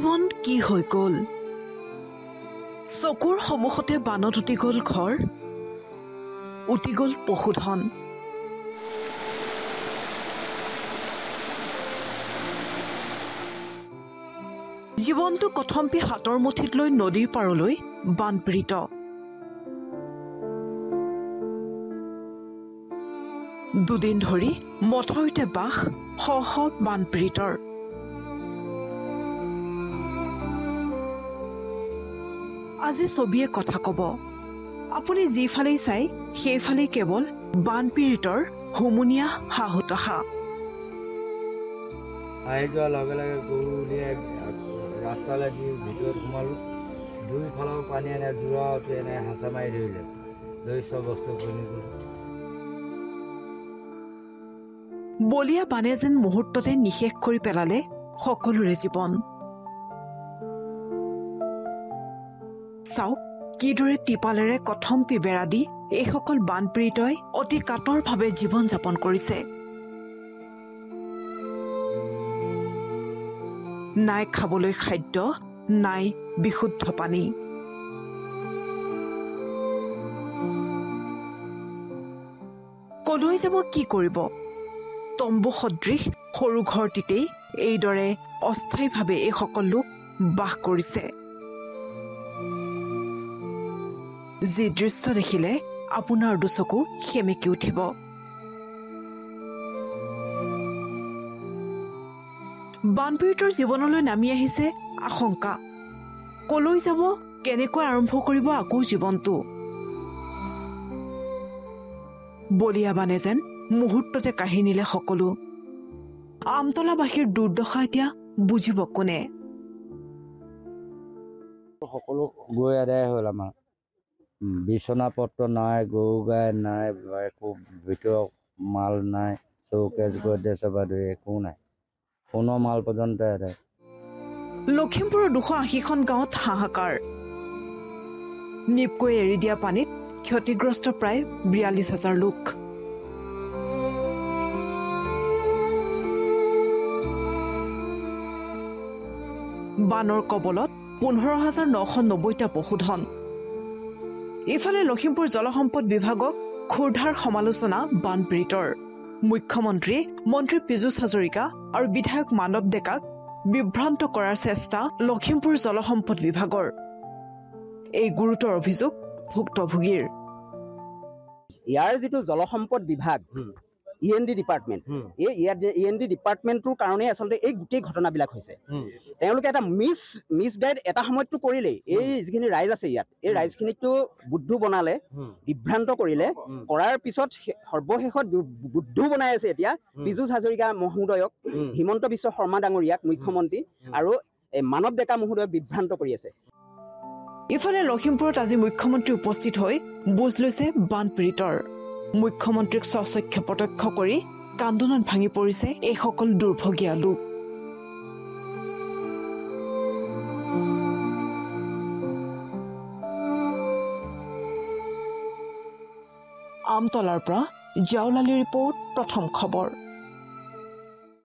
জীৱন কি হৈ গ'ল চকুৰ সন্মুখতে বানত উটি গ'ল ঘৰ উটি গ'ল পশুধন জীৱনটো কথম্পি হাতৰ মুঠিত লৈ নদীৰ পাৰলৈ বানপীড়িত দুদিন ধৰি মথৰিতে বাস শ শ বানপীড়িতৰ আজি ছবিয়ে কথা কব আপুনি যিফালেই চাই সেইফালেই কেৱল বানপীড়িতৰ হুমুনিয়া হাহুতাহা আহি যোৱাৰ লগে লগে গৰু উলিয়াই ৰাস্তালৈ দি ভিতৰত সোমালোঁ দুইফালৰ পানী এনে জোৰা উঠি এনে হাঁচা মাৰি ধৰিলে ধৰি চব বস্তু খুলি গ'ল বলিয়া বানে যেন মুহূৰ্ততে নিশেষ কৰি পেলালে সকলোৰে জীৱন চাওক কিদৰে টিপালেৰে কথম্পি বেৰা দি এইসকল বানপীড়িতই অতি কাতৰভাৱে জীৱন যাপন কৰিছে নাই খাবলৈ খাদ্য নাই বিশুদ্ধ পানী কলৈ যাব কি কৰিব তম্বু সদৃশ সৰু ঘৰটিতেই এইদৰে অস্থায়ীভাৱে এইসকল লোক বাস কৰিছে যি দৃশ্য দেখিলে আপোনাৰ দুচকু সেমেকি উঠিব বানপীড়িতৰ জীৱনলৈ নামি আহিছে আশংকা কলৈ যাব কেনেকৈ আৰম্ভ কৰিব আকৌ জীৱনটো বলিয়া বানে যেন মুহূৰ্ততে কাঢ়ি নিলে সকলো আমতলাবাসীৰ দুৰ্দশা এতিয়া বুজিব কোনে সকলো গৈ আদায় হ'ল আমাৰ বিচনা পত্ৰ নাই গৰু গাই নাই একো ভিতৰৰ মাল নাই চৌকেছ গড্ৰেজৰ পৰা ধৰি একো নাই কোনো মাল পৰ্যন্ত আদায় লখিমপুৰৰ 280খন গাঁৱত হাহাকাৰ নিপকৈ এৰি দিয়া পানীত ক্ষতিগ্ৰস্ত প্ৰায় ৪২,০০০ লোক বানৰ কবলত ১৫,৯৯০টা পশুধন ইফালে লখিমপুৰ জলসম্পদ বিভাগক ক্ষুৰধাৰ সমালোচনা বানপীড়িতৰ মুখ্যমন্ত্ৰী মন্ত্ৰী পীযুষ হাজৰিকা আৰু বিধায়ক মানৱ ডেকাক বিভ্ৰান্ত কৰাৰ চেষ্টা লখিমপুৰ জলসম্পদ বিভাগৰ এই গুৰুতৰ অভিযোগ ভুক্তভোগীৰ ইয়াৰ যিটো জলসম্পদ বিভাগ ইএনডি ডিপাৰ্টমেণ্ট এই ইএনডি ডিপাৰ্টমেণ্টটোৰ কাৰণে আচলতে এই গোটেই ঘটনাবিলাক হৈছে তেওঁলোকে এটা মিছগাইড এটা সময়তটো কৰিলেই এই যিখিনি ৰাইজ আছে ইয়াত এই ৰাইজখিনিকতো বুদ্ধু বনালে বিভ্ৰান্ত কৰিলে কৰাৰ পিছত সৰ্বশেষত বুদ্ধু বনাই আছে এতিয়া পীযুষ হাজৰিকা মহোদয়ক হিমন্ত বিশ্ব শৰ্মা ডাঙৰীয়াক মুখ্যমন্ত্ৰী আৰু মানৱ ডেকা মহোদয়ক বিভ্ৰান্ত কৰি আছে ইফালে লখিমপুৰত আজি মুখ্যমন্ত্ৰী উপস্থিত হৈ বুজ লৈছে বানপীড়িতৰ মুখ্যমন্ত্ৰীক স্বচক্ষে প্ৰত্যক্ষ কৰি কান্দোনত ভাঙি পৰিছে এইসকল দুৰ্ভগীয়া লোক আমতলাৰ পৰা জাওলালী ৰিপৰ্ট প্ৰথম খবৰ